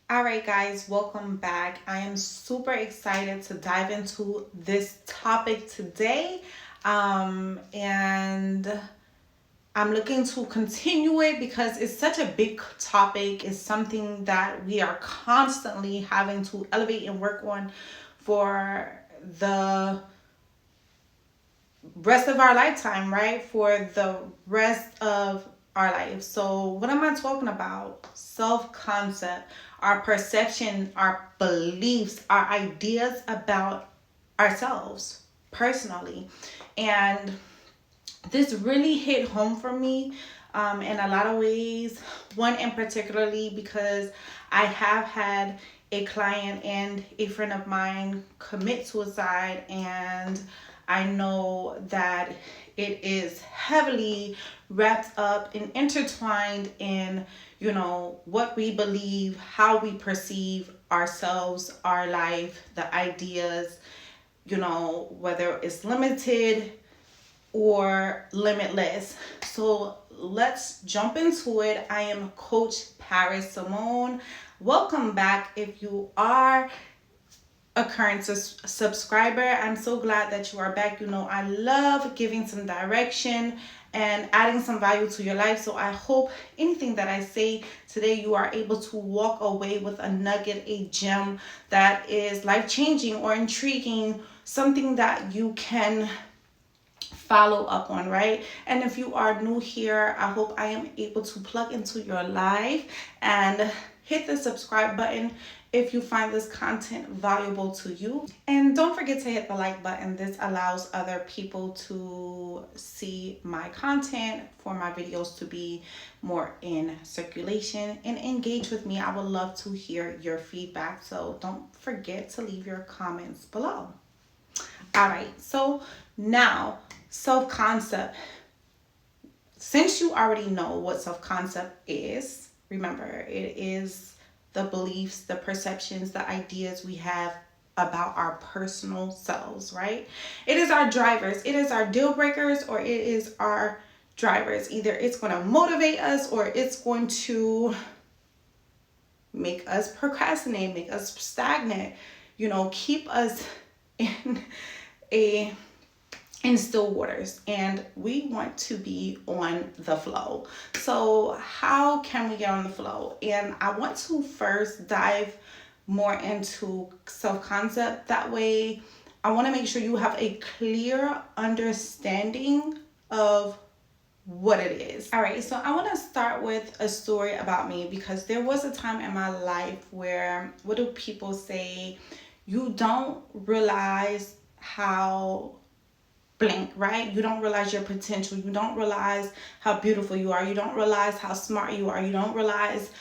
All right, guys, welcome back. I am super excited to dive into this topic today. And I'm looking to continue it because it's such a big topic. It's something that we are constantly having to elevate and work on for the rest of our lifetime, right? For the rest of our life. So, what am I talking about? Self concept, our perception, our beliefs, our ideas about ourselves personally. And this really hit home for me in a lot of ways. One in particularly because I have had a client and a friend of mine commit suicide, and I know that it is heavily wrapped up and intertwined in, what we believe, how we perceive ourselves, our life, the ideas, whether it's limited or limitless. So let's jump into it. I am Coach Paris Simone. Welcome back. If you are a current subscriber, I'm so glad that you are back. I love giving some direction and adding some value to your life. So I hope anything that I say today, you are able to walk away with a nugget, a gem that is life changing or intriguing, something that you can follow up on, right? And if you are new here, I hope I am able to plug into your life and hit the subscribe button if you find this content valuable to you. And don't forget to hit the like button. This allows other people to see my content, for my videos to be more in circulation and engage with me. I would love to hear your feedback. So don't forget to leave your comments below. All right, so now self concept. Since you already know what self concept is, remember it is the beliefs, the perceptions, the ideas we have about our personal selves, right? It is our drivers, it is our deal breakers, or it is our drivers. Either it's going to motivate us or it's going to make us procrastinate, make us stagnant, keep us in a in still waters, and we want to be on the flow. So how can we get on the flow? And I want to first dive more into self-concept. That way I want to make sure you have a clear understanding of what it is. All right, so I want to start with a story about me, because there was a time in my life where, what do people say, you don't realize how blank, right? You don't realize your potential. You don't realize how beautiful you are. You don't realize how smart you are. You don't realize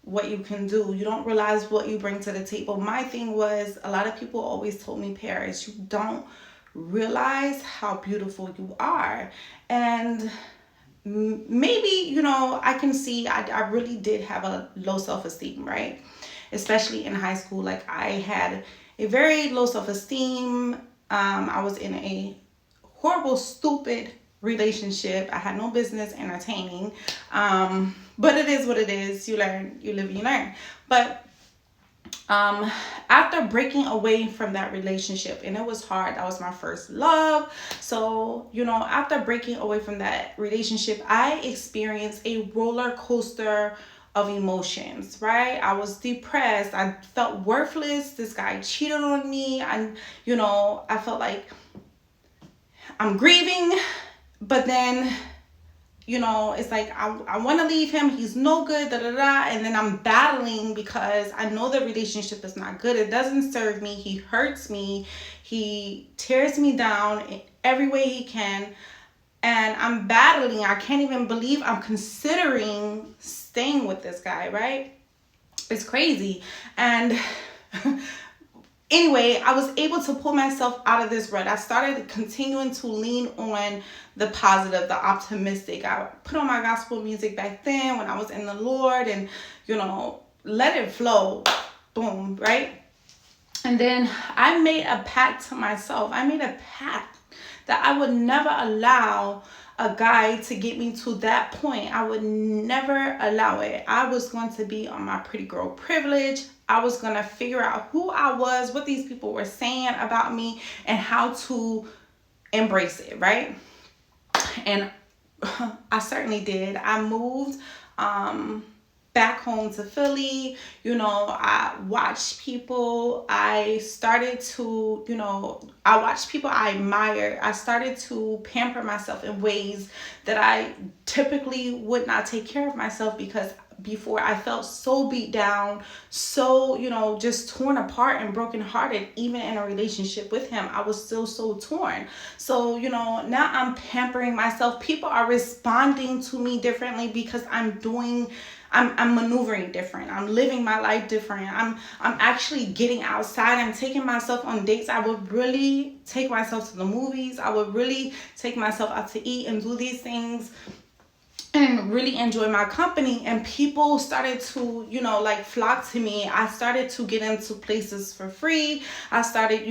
what you can do. You don't realize what you bring to the table. My thing was, a lot of people always told me, Paris, you don't realize how beautiful you are. And maybe, I can see I really did have a low self-esteem, right? Especially in high school. Like, I had a very low self-esteem. I was in a horrible, stupid relationship. I had no business entertaining. But it is what it is. You learn, you live, you learn. But after breaking away from that relationship, and it was hard, that was my first love. So, after breaking away from that relationship, I experienced a roller coaster of emotions, right? I was depressed. I felt worthless. This guy cheated on me. And, I felt like I'm grieving, but then, it's like I want to leave him. He's no good, da da da. And then I'm battling because I know the relationship is not good. It doesn't serve me. He hurts me. He tears me down in every way he can. And I'm battling. I can't even believe I'm considering staying with this guy, right? It's crazy. And anyway, I was able to pull myself out of this rut. I started continuing to lean on the positive, the optimistic. I put on my gospel music back then when I was in the Lord, and, let it flow. Boom, right? And then I made a pact to myself. I made a pact that I would never allow a guy to get me to that point. I would never allow it. I was going to be on my pretty girl privilege. I was going to figure out who I was, what these people were saying about me, and how to embrace it, right? And I certainly did. I moved back home to Philly. I watched people. I started to, I watched people I admire. I started to pamper myself in ways that I typically would not take care of myself, because before I felt so beat down, so, just torn apart and brokenhearted. Even in a relationship with him, I was still so torn. So, now I'm pampering myself. People are responding to me differently because I'm maneuvering different. I'm living my life different. I'm actually getting outside. I'm taking myself on dates. I would really take myself to the movies. I would really take myself out to eat and do these things and really enjoy my company. And people started to, flock to me. I started to get into places for free. I started,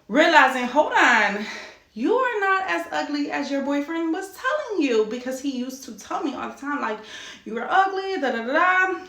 realizing, hold on, you are not as ugly as your boyfriend was telling you, because he used to tell me all the time, like, you were ugly, da da da.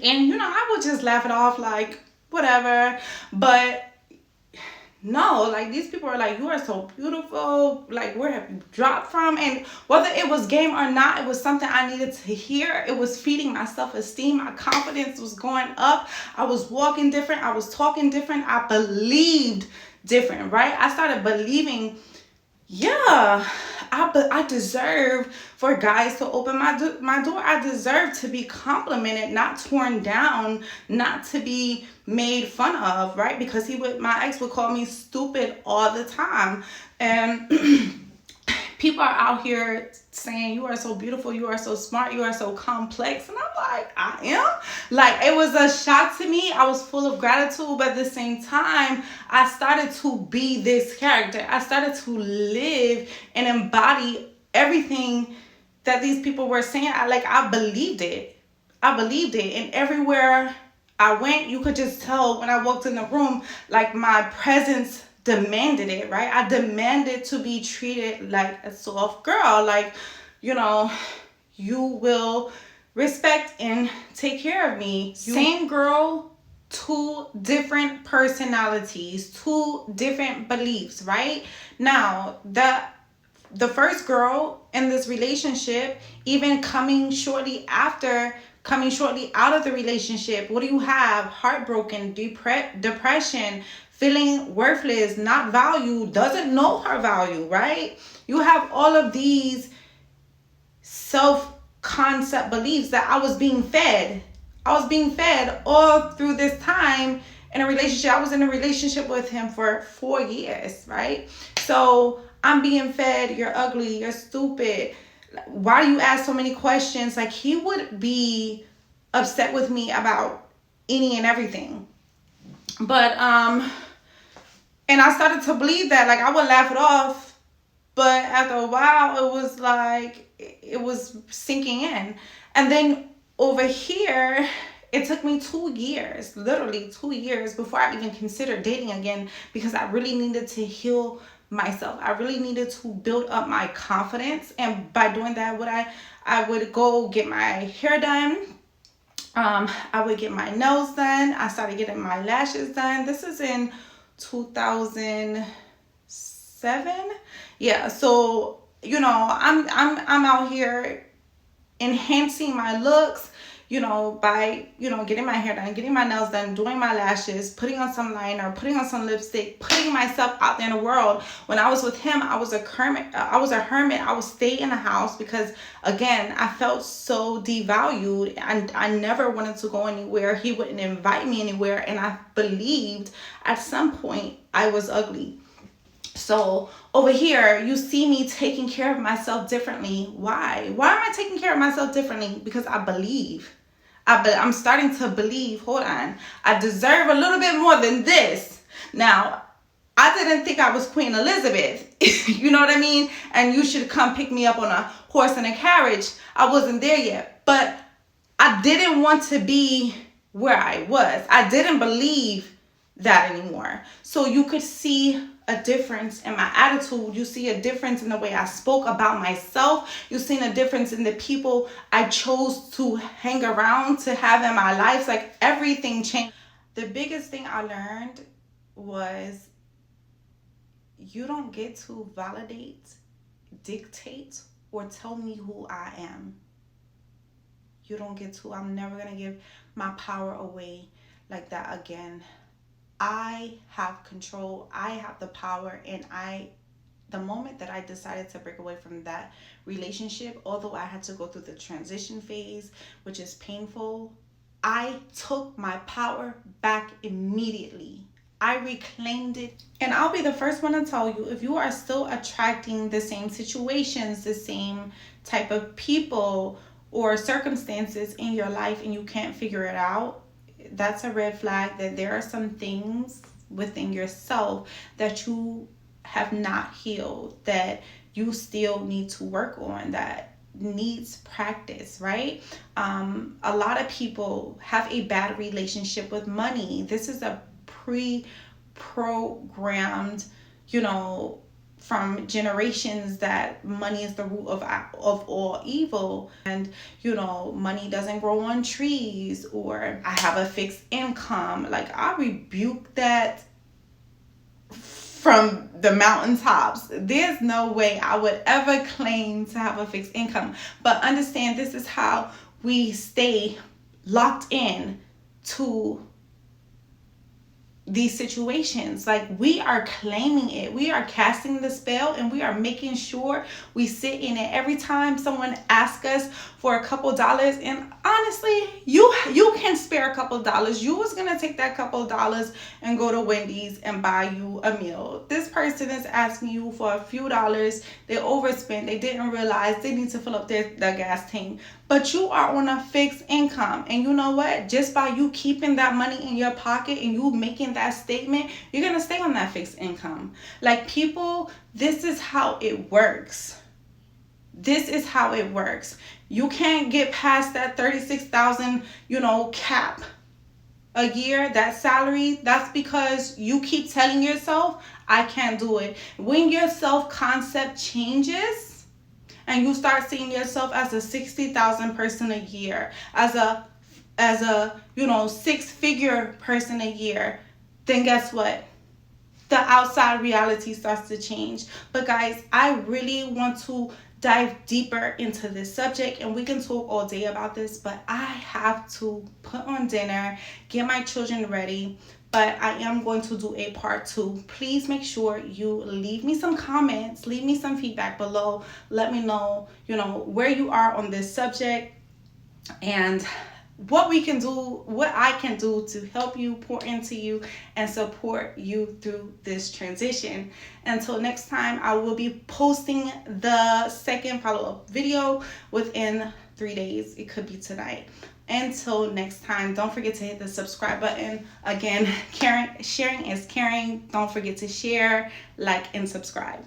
And, I would just laugh it off, like, whatever. But no, like, these people are like, you are so beautiful. Like, where have you dropped from? And whether it was game or not, it was something I needed to hear. It was feeding my self-esteem. My confidence was going up. I was walking different. I was talking different. I believed different, right? I started believing, I deserve for guys to open my door. I deserve to be complimented, not torn down, not to be made fun of, right? Because my ex would call me stupid all the time. And people are out here saying, you are so beautiful, you are so smart, you are so complex. And I'm like, I am? Like, it was a shock to me. I was full of gratitude, but at the same time, I started to be this character. I started to live and embody everything that these people were saying. I believed it. And everywhere I went, you could just tell when I walked in the room, like, my presence demanded it, right? I demanded to be treated like a soft girl. Like, you will respect and take care of me. Same girl, two different personalities, two different beliefs, right? Now, the first girl in this relationship, even coming shortly out of the relationship, what do you have? Heartbroken, depression, feeling worthless, not valued, doesn't know her value, right? You have all of these self-concept beliefs that I was being fed. All through this time in a relationship. I was in a relationship with him for 4 years, right? So I'm being fed, you're ugly, you're stupid. Why do you ask so many questions? Like, he would be upset with me about any and everything. But, and I started to believe that. Like, I would laugh it off, but after a while, it was like, it was sinking in. And then over here, it took me 2 years, literally 2 years, before I even considered dating again, because I really needed to heal myself. I really needed to build up my confidence. And by doing that, I would go get my hair done. I would get my nails done. I started getting my lashes done. This is in 2007. Yeah. So, I'm out here enhancing my looks, by, getting my hair done, getting my nails done, doing my lashes, putting on some liner, putting on some lipstick, putting myself out there in the world. When I was with him, I was a hermit. I would stay in the house because, again, I felt so devalued, and I never wanted to go anywhere. He wouldn't invite me anywhere, and I believed at some point I was ugly. So over here, you see me taking care of myself differently. Why? Why am I taking care of myself differently? Because I believe. I'm starting to believe, hold on, I deserve a little bit more than this. Now, I didn't think I was Queen Elizabeth. You know what I mean? And you should come pick me up on a horse and a carriage. I wasn't there yet. But I didn't want to be where I was. I didn't believe that anymore. So you could see a difference in my attitude. You see a difference in the way I spoke about myself. You've seen a difference in the people I chose to hang around, to have in my life. Like, everything changed. The biggest thing I learned was you don't get to validate, dictate, or tell me who I am. You don't get to. I'm never going to give my power away like that again. I have control. I have the power. And the moment that I decided to break away from that relationship, although I had to go through the transition phase, which is painful, I took my power back immediately. I reclaimed it. And I'll be the first one to tell you, if you are still attracting the same situations, the same type of people or circumstances in your life, and you can't figure it out, that's a red flag that there are some things within yourself that you have not healed, that you still need to work on, that needs practice, right? A lot of people have a bad relationship with money. This is a pre-programmed, from generations, that money is the root of all evil, and money doesn't grow on trees, or I have a fixed income. Like, I rebuke that from the mountaintops. There's no way I would ever claim to have a fixed income. But understand, this is how we stay locked in to these situations. Like, we are claiming it, we are casting the spell, and we are making sure we sit in it. Every time someone asks us for a couple dollars, and honestly, you can spare a couple dollars. You was gonna take that couple dollars and go to Wendy's and buy you a meal. This person is asking you for a few dollars. They overspent. They didn't realize they need to fill up their gas tank. But you are on a fixed income. And you know what? Just by you keeping that money in your pocket and you making that statement, you're going to stay on that fixed income. Like, people, this is how it works. This is how it works. You can't get past that $36,000, cap a year, that salary. That's because you keep telling yourself, I can't do it. When your self-concept changes, and you start seeing yourself as a 60,000 person a year, as a six-figure person a year, then guess what? The outside reality starts to change. But guys, I really want to dive deeper into this subject, and we can talk all day about this, but I have to put on dinner, get my children ready. But I am going to do a part 2. Please make sure you leave me some comments, leave me some feedback below. Let me know, where you are on this subject, and what we can do, what I can do to help you, pour into you, and support you through this transition. Until next time, I will be posting the second follow-up video within 3 days. It could be tonight. Until next time, don't forget to hit the subscribe button. Again, sharing is caring. Don't forget to share, like, and subscribe.